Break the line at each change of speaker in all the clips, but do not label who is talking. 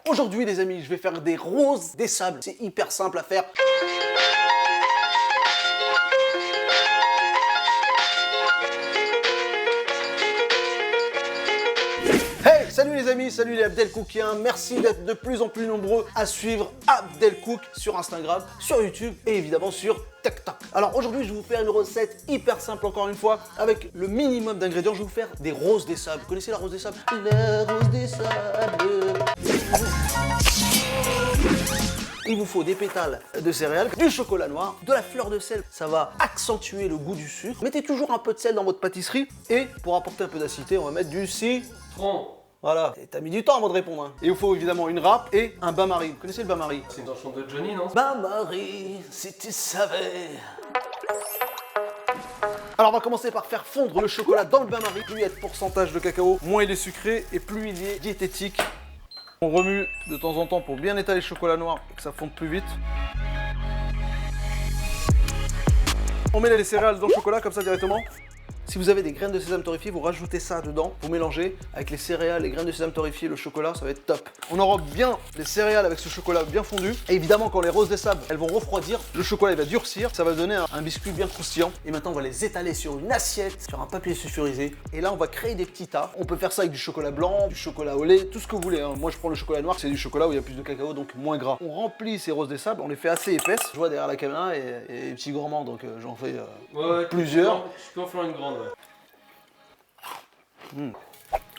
Aujourd'hui les amis, je vais faire des roses des sables. C'est hyper simple à faire. Hey, salut les amis, salut les Abdelcookiens. Merci d'être de plus en plus nombreux à suivre Abdelcook sur Instagram, sur YouTube et évidemment sur TikTok. Alors aujourd'hui, je vais vous faire une recette hyper simple encore une fois avec le minimum d'ingrédients. Je vais vous faire des roses des sables. Vous connaissez la rose des sables? La rose des sables. Il vous faut des pétales de céréales, du chocolat noir, de la fleur de sel. Ça va accentuer le goût du sucre. Mettez toujours un peu de sel dans votre pâtisserie. Et pour apporter un peu d'acidité, on va mettre du citron. Voilà. Et t'as mis du temps avant de répondre. Hein. Et il vous faut évidemment une râpe et un bain-marie. Vous connaissez le bain-marie?
C'est dans le chant de Johnny, non?
Bain-marie, si tu savais. Alors on va commencer par faire fondre le chocolat dans le bain-marie. Plus il y a de pourcentage de cacao, moins il est sucré et plus il est diététique. On remue de temps en temps pour bien étaler le chocolat noir et que ça fonde plus vite. On met les céréales dans le chocolat comme ça directement. Si vous avez des graines de sésame torréfiées, vous rajoutez ça dedans, vous mélangez avec les céréales, les graines de sésame torréfiées, le chocolat, ça va être top. On enrobe bien les céréales avec ce chocolat bien fondu. Et évidemment, quand les roses des sables, elles vont refroidir, le chocolat il va durcir, ça va donner un biscuit bien croustillant. Et maintenant, on va les étaler sur une assiette, sur un papier sulfurisé. Et là, on va créer des petits tas. On peut faire ça avec du chocolat blanc, du chocolat au lait, tout ce que vous voulez. Hein. Moi, je prends le chocolat noir, c'est du chocolat où il y a plus de cacao, donc moins gras. On remplit ces roses des sables, on les fait assez épaisses. Je vois derrière la caméra et petit gourmand, donc j'en fais plusieurs.
Tu peux en faire une grande, ouais.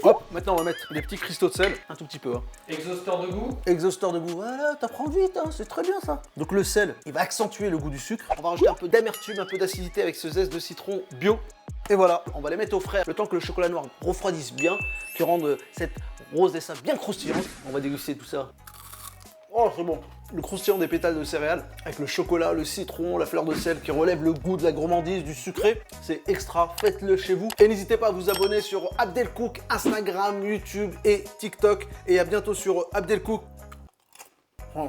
Hop, maintenant on va mettre les petits cristaux de sel, un tout petit peu. Hein.
Exhausteur de goût.
Exhausteur de goût, voilà, t'apprends vite, hein, c'est très bien ça. Donc le sel, il va accentuer le goût du sucre. On va rajouter un peu d'amertume, un peu d'acidité avec ce zeste de citron bio. Et voilà, on va les mettre au frais le temps que le chocolat noir refroidisse bien, qui rende cette rose des sables bien croustillante. On va déguster tout ça. Oh, c'est bon. Le croustillant des pétales de céréales, avec le chocolat, le citron, la fleur de sel qui relève le goût de la gourmandise, du sucré. C'est extra, faites-le chez vous. Et n'hésitez pas à vous abonner sur Abdelcook, Instagram, YouTube et TikTok. Et à bientôt sur Abdelcook. Oh.